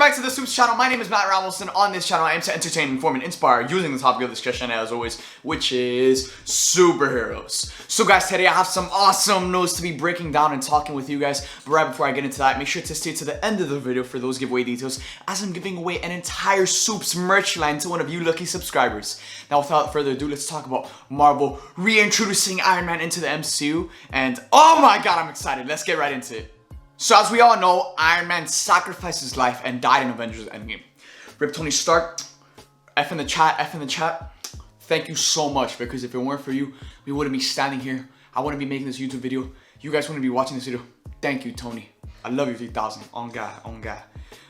back to the Supes channel. My name is Matthew Ramos, and on this channel I aim to entertain, inform, and inspire using the topic of discussion as always, which is superheroes. So guys, today I have some awesome news to be breaking down and talking with you guys. But right before I get into that, make sure to stay to the end of the video for those giveaway details, as I'm giving away an entire Supes merch line to one of you lucky subscribers. Now without further ado, let's talk about Marvel reintroducing Iron Man into the MCU, and oh my god, I'm excited. Let's get right into it. So as we all know, Iron Man sacrificed his life and died in Avengers Endgame. Rip Tony Stark, F in the chat. Thank you so much, because if it weren't for you, we wouldn't be standing here. I wouldn't be making this YouTube video. You guys wouldn't be watching this video. Thank you, Tony. I love you 3000. On God.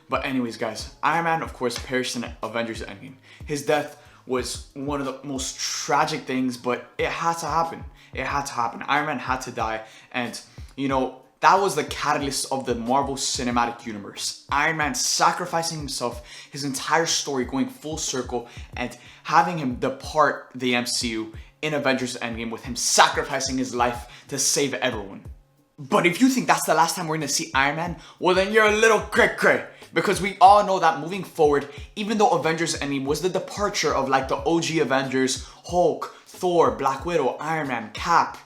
But anyways, guys, Iron Man, of course, perished in Avengers Endgame. His death was one of the most tragic things, but it had to happen. It had to happen. Iron Man had to die, and you know, that was the catalyst of the Marvel Cinematic Universe. Iron Man sacrificing himself, his entire story going full circle, and having him depart the MCU in Avengers Endgame with him sacrificing his life to save everyone. But if you think that's the last time we're gonna see Iron Man, well then you're a little cray-cray. Because we all know that moving forward, even though Avengers Endgame was the departure of like the OG Avengers, Hulk, Thor, Black Widow, Iron Man, Cap,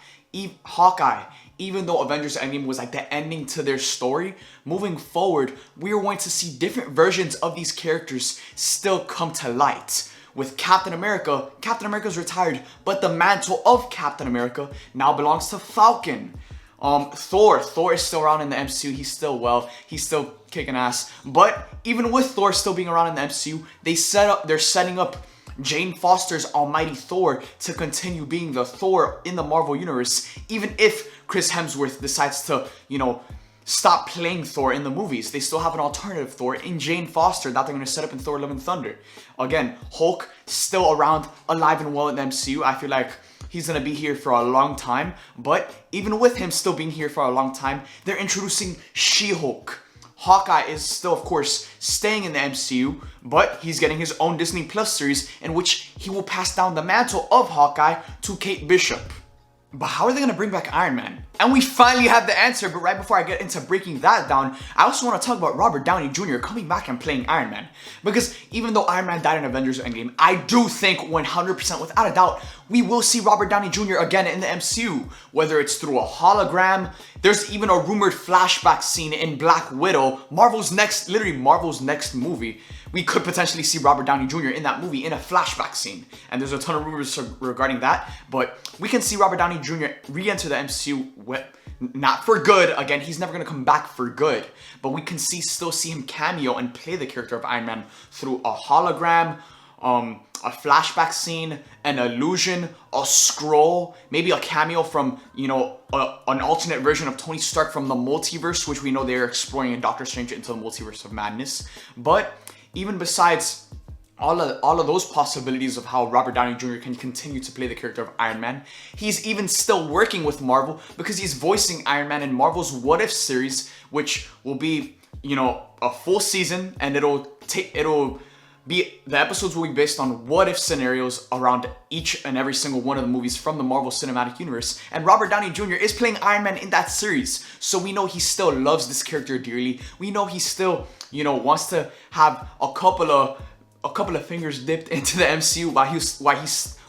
Hawkeye, even though Avengers Endgame was like the ending to their story, moving forward, we are going to see different versions of these characters still come to light. With Captain America's retired, but the mantle of Captain America now belongs to Falcon. Thor is still around in the MCU. He's still well. He's still kicking ass. But even with Thor still being around in the MCU, they're setting up Jane Foster's almighty Thor to continue being the Thor in the Marvel Universe, even if Chris Hemsworth decides to, you know, stop playing Thor in the movies. They still have an alternative Thor in Jane Foster that they're going to set up in Thor: Love and Thunder. Again, Hulk still around, alive and well in the MCU. I feel like he's going to be here for a long time, but even with him still being here for a long time, they're introducing She-Hulk. Hawkeye is still, of course, staying in the MCU, but he's getting his own Disney Plus series in which he will pass down the mantle of Hawkeye to Kate Bishop. But how are they going to bring back Iron Man? And we finally have the answer, but right before I get into breaking that down, I also want to talk about Robert Downey Jr. coming back and playing Iron Man. Because even though Iron Man died in Avengers Endgame, I do think 100% without a doubt, we will see Robert Downey Jr. again in the MCU. Whether it's through a hologram, there's even a rumored flashback scene in Black Widow, Marvel's next movie. We could potentially see Robert Downey Jr. in that movie in a flashback scene. And there's a ton of rumors regarding that. But we can see Robert Downey Jr. re-enter the MCU, not for good. Again, he's never going to come back for good. But we can still see him cameo and play the character of Iron Man through a hologram, a flashback scene, an illusion, a scroll, maybe a cameo from, you know, an alternate version of Tony Stark from the multiverse, which we know they're exploring in Doctor Strange into the Multiverse of Madness. But even besides all of those possibilities of how Robert Downey Jr. can continue to play the character of Iron Man, he's even still working with Marvel because he's voicing Iron Man in Marvel's What If series, which will be, you know, a full season, and the episodes will be based on what if scenarios around each and every single one of the movies from the Marvel Cinematic Universe. And Robert Downey Jr. is playing Iron Man in that series. So we know he still loves this character dearly. We know he still, you know, wants to have a couple of fingers dipped into the MCU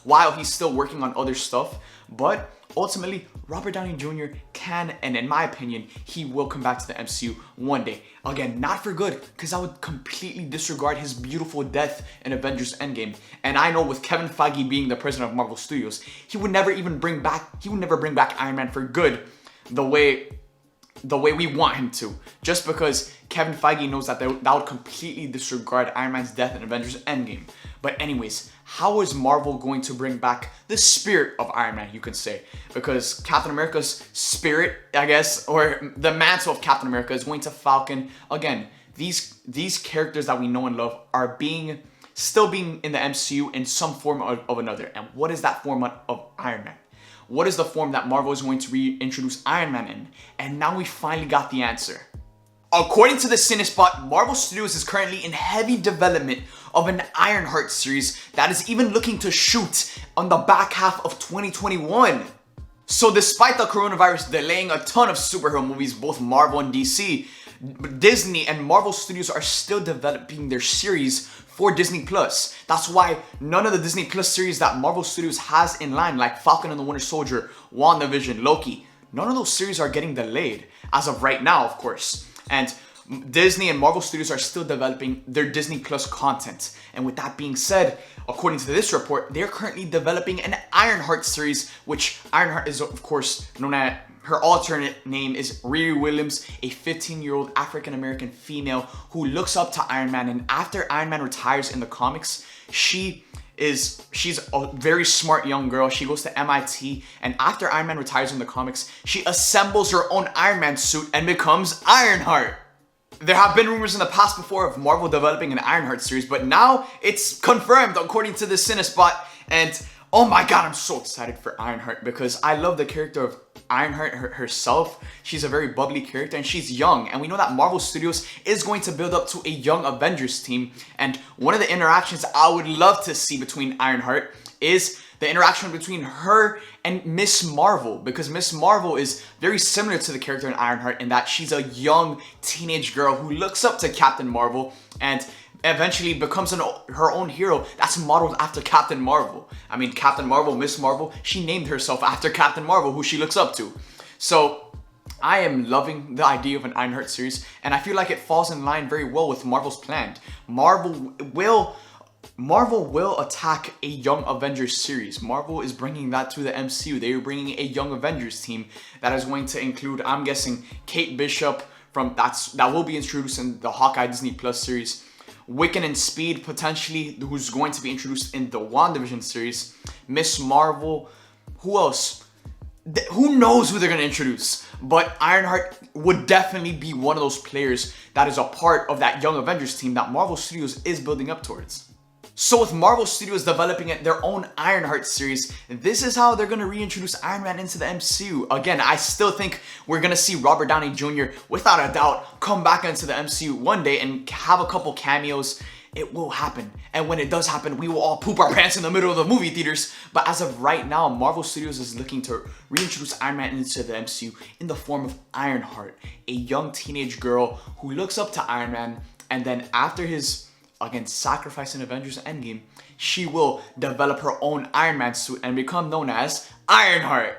while he's still working on other stuff. But ultimately, Robert Downey Jr. can, and in my opinion, he will come back to the MCU one day. Again, not for good, because I would completely disregard his beautiful death in Avengers Endgame. And I know with Kevin Feige being the president of Marvel Studios, he would never bring back Iron Man for good the way we want him to. Just because Kevin Feige knows that would completely disregard Iron Man's death in Avengers Endgame. But anyways, how is Marvel going to bring back the spirit of Iron Man, you could say? Because Captain America's spirit, I guess, or the mantle of Captain America is going to Falcon. Again, these characters that we know and love are still being in the MCU in some form of another. And what is that form of Iron Man? What is the form that Marvel is going to reintroduce Iron Man in? And now we finally got the answer. According to the Cinespot, Marvel Studios is currently in heavy development of an Ironheart series that is even looking to shoot on the back half of 2021. So despite the coronavirus delaying a ton of superhero movies, both Marvel and DC, Disney and Marvel Studios are still developing their series for Disney Plus. That's why none of the Disney Plus series that Marvel Studios has in line, like Falcon and the Winter Soldier, WandaVision, Loki, none of those series are getting delayed as of right now, of course. And Disney and Marvel Studios are still developing their Disney Plus content. And with that being said, according to this report, they're currently developing an Ironheart series, which Ironheart is, of course, known as, her alternate name is Riri Williams, a 15-year-old African-American female who looks up to Iron Man. And after Iron Man retires in the comics, she's a very smart young girl. She goes to MIT, and after Iron Man retires in the comics, she assembles her own Iron Man suit and becomes Ironheart. There have been rumors in the past before of Marvel developing an Ironheart series, but now it's confirmed according to the Cinespot. And oh my god, I'm so excited for Ironheart because I love the character of Ironheart herself. She's a very bubbly character and she's young. And we know that Marvel Studios is going to build up to a young Avengers team. And one of the interactions I would love to see between Ironheart is the interaction between her and Miss Marvel, because Miss Marvel is very similar to the character in Ironheart in that she's a young teenage girl who looks up to Captain Marvel and eventually becomes her own hero that's modeled after Captain Marvel. I mean, Captain Marvel, Miss Marvel, she named herself after Captain Marvel, who she looks up to. So I am loving the idea of an Ironheart series, and I feel like it falls in line very well with Marvel's plan. Marvel will attack a Young Avengers series. Marvel is bringing that to the MCU. They are bringing a Young Avengers team that is going to include, I'm guessing, Kate Bishop that will be introduced in the Hawkeye Disney Plus series. Wiccan and Speed, potentially, who's going to be introduced in the WandaVision series. Miss Marvel. Who else? Who knows who they're going to introduce? But Ironheart would definitely be one of those players that is a part of that Young Avengers team that Marvel Studios is building up towards. So with Marvel Studios developing their own Ironheart series, this is how they're going to reintroduce Iron Man into the MCU. Again, I still think we're going to see Robert Downey Jr., without a doubt, come back into the MCU one day and have a couple cameos. It will happen. And when it does happen, we will all poop our pants in the middle of the movie theaters. But as of right now, Marvel Studios is looking to reintroduce Iron Man into the MCU in the form of Ironheart, a young teenage girl who looks up to Iron Man, and then after his sacrifice in Avengers Endgame, she will develop her own Iron Man suit and become known as Ironheart.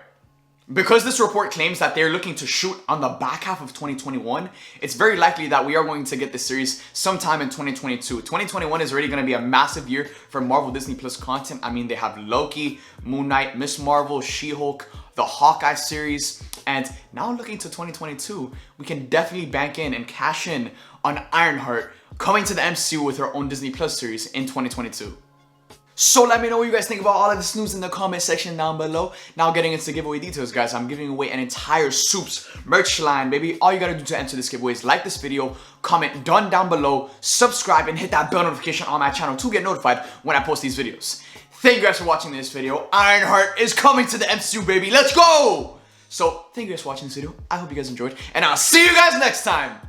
Because this report claims that they're looking to shoot on the back half of 2021, it's very likely that we are going to get this series sometime in 2022. 2021 is already going to be a massive year for Marvel Disney Plus content. I mean, they have Loki, Moon Knight, Miss Marvel, She-Hulk, the Hawkeye series, and now looking to 2022, we can definitely bank in and cash in on Ironheart coming to the MCU with her own Disney Plus series in 2022. So let me know what you guys think about all of this news in the comment section down below. Now getting into giveaway details, guys. I'm giving away an entire SUPES merch line, baby. All you gotta do to enter this giveaway is like this video, comment done down below, subscribe, and hit that bell notification on my channel to get notified when I post these videos. Thank you guys for watching this video. Ironheart is coming to the MCU, baby. Let's go! So thank you guys for watching this video. I hope you guys enjoyed, and I'll see you guys next time.